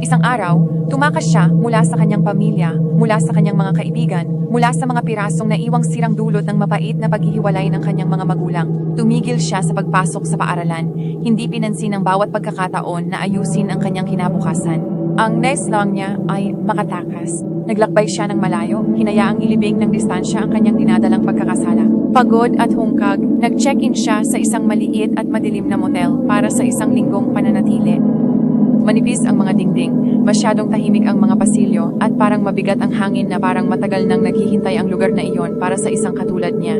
Isang araw, tumakas siya mula sa kanyang pamilya, mula sa kanyang mga kaibigan, mula sa mga pirasong naiwang sirang dulot ng mapait na paghihiwalay ng kanyang mga magulang. Tumigil siya sa pagpasok sa paaralan, hindi pinansin ang bawat pagkakataon na ayusin ang kanyang kinabukasan. Ang nais lang niya ay makatakas. Naglakbay siya ng malayo, hinayaang ilibing ng distansya ang kanyang dinadalang pagkakasala. Pagod at hungkag, nag-check-in siya sa isang maliit at madilim na motel para sa isang linggong pananatili. Manipis ang mga dingding, masyadong tahimik ang mga pasilyo, at parang mabigat ang hangin na parang matagal nang naghihintay ang lugar na iyon para sa isang katulad niya.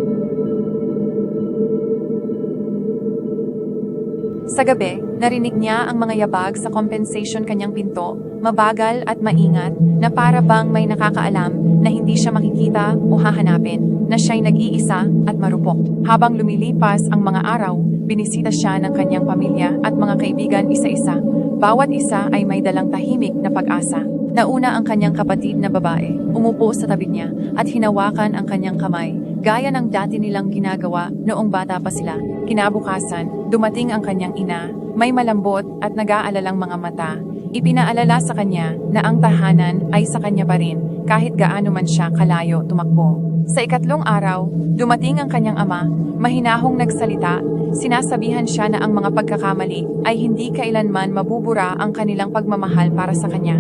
Sa gabi, narinig niya ang mga yabag sa compensation kanyang pinto, mabagal at maingat, na para bang may nakakaalam na hindi siya makikita o hahanapin, na siya'y nag-iisa at marupok. Habang lumilipas ang mga araw, binisita siya ng kanyang pamilya at mga kaibigan isa-isa. Bawat isa ay may dalang tahimik na pag-asa. Nauna ang kanyang kapatid na babae, umupo sa tabi niya at hinawakan ang kanyang kamay, gaya ng dati nilang ginagawa noong bata pa sila. Kinabukasan, dumating ang kanyang ina, may malambot at nag-aalalang mga mata. Ipinaalala sa kanya na ang tahanan ay sa kanya pa rin, kahit gaano man siya kalayo tumakbo. Sa ikatlong araw, dumating ang kanyang ama, mahinahong nagsalita. Sinasabihan siya na ang mga pagkakamali ay hindi kailanman mabubura ang kanilang pagmamahal para sa kanya.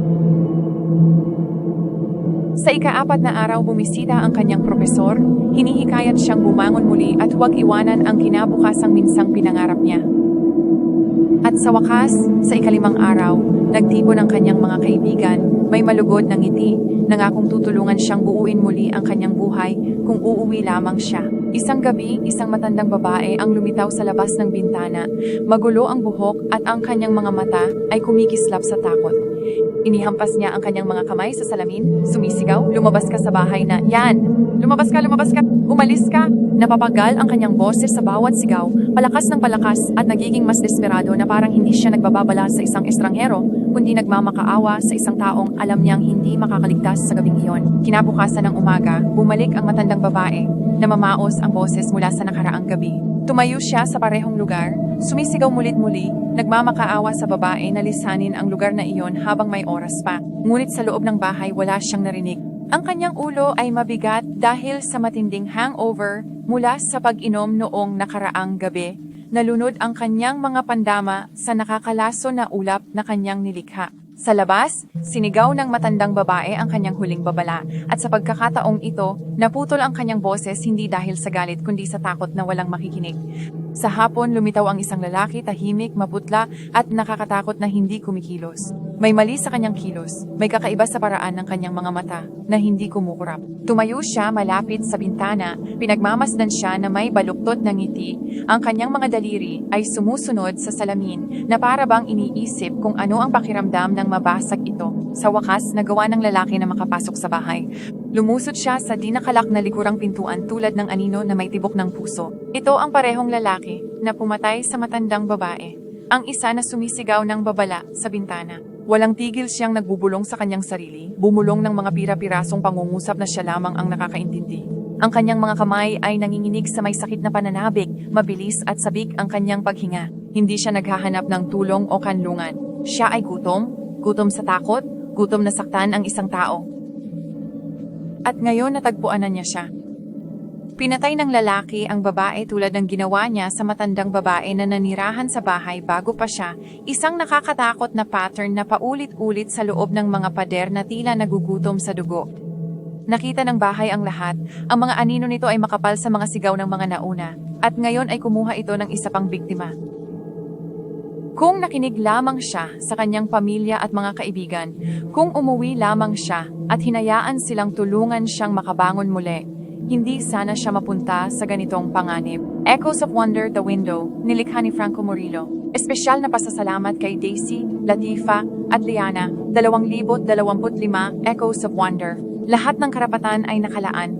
Sa ika-4 na araw bumisita ang kanyang propesor, hinihikayat siyang bumangon muli at huwag iwanan ang kinabukasang minsang pinangarap niya. At sa wakas, sa ika-5 araw, nagtipon ang kanyang mga kaibigan, may malugod ng ngiti, nangakong tutulungan siyang buuin muli ang kanyang buhay kung uuwi lamang siya. Isang gabi, isang matandang babae ang lumitaw sa labas ng bintana. Magulo ang buhok at ang kanyang mga mata ay kumikislap sa takot. Inihampas niya ang kanyang mga kamay sa salamin, sumisigaw, lumabas ka sa bahay na, yan! Lumabas ka, umalis ka! Napapagal ang kanyang boses sa bawat sigaw, palakas ng palakas at nagiging mas desperado na parang hindi siya nagbababala sa isang estranghero, kundi nagmamakaawa sa isang taong alam niyang hindi makakaligtas sa gabing iyon. Kinabukasan ng umaga, bumalik ang matandang babae, na mamaos ang boses mula sa nakaraang gabi. Tumayo siya sa parehong lugar, sumisigaw mulit-muli, nagmamakaawa sa babae na lisanin ang lugar na iyon habang may oras pa. Ngunit sa loob ng bahay wala siyang narinig. Ang kanyang ulo ay mabigat dahil sa matinding hangover mula sa pag-inom noong nakaraang gabi. Nalunod ang kanyang mga pandama sa nakakalaso na ulap na kanyang nilikha. Sa labas, sinigaw ng matandang babae ang kanyang huling babala, at sa pagkakataong ito, naputol ang kanyang boses hindi dahil sa galit kundi sa takot na walang makikinig. Sa hapon, lumitaw ang isang lalaki, tahimik, maputla, at nakakatakot na hindi kumikilos. May mali sa kanyang kilos, may kakaiba sa paraan ng kanyang mga mata na hindi kumukurap. Tumayo siya malapit sa bintana, pinagmamasdan siya na may baluktot ng ngiti. Ang kanyang mga daliri ay sumusunod sa salamin na para bang iniisip kung ano ang pakiramdam ng mabasag ito. Sa wakas, nagawa ng lalaki na makapasok sa bahay. Lumusot siya sa di nakalak na likurang pintuan tulad ng anino na may tibok ng puso. Ito ang parehong lalaki na pumatay sa matandang babae. Ang isa na sumisigaw ng babala sa bintana. Walang tigil siyang nagbubulong sa kanyang sarili, bumulong ng mga pira-pirasong pangungusap na siya lamang ang nakakaintindi. Ang kanyang mga kamay ay nanginginig sa may sakit na pananabik, mabilis at sabik ang kanyang paghinga. Hindi siya naghahanap ng tulong o kanlungan. Siya ay gutom sa takot, gutom na saktan ang isang tao. At ngayon natagpuan na niya siya. Pinatay ng lalaki ang babae tulad ng ginawa niya sa matandang babae na nanirahan sa bahay bago pa siya, isang nakakatakot na pattern na paulit-ulit sa loob ng mga pader na tila nagugutom sa dugo. Nakita ng bahay ang lahat, ang mga anino nito ay makapal sa mga sigaw ng mga nauna, at ngayon ay kumuha ito ng isa pang biktima. Kung nakinig lamang siya sa kanyang pamilya at mga kaibigan, kung umuwi lamang siya at hinayaan silang tulungan siyang makabangon muli, hindi sana siya mapunta sa ganitong panganib. Echoes of Wonder, The Window, nilikha ni Franco Murillo. Espesyal na pasasalamat kay Daisy, Latifa, at Liana, 2025, Echoes of Wonder. Lahat ng karapatan ay nakalaan,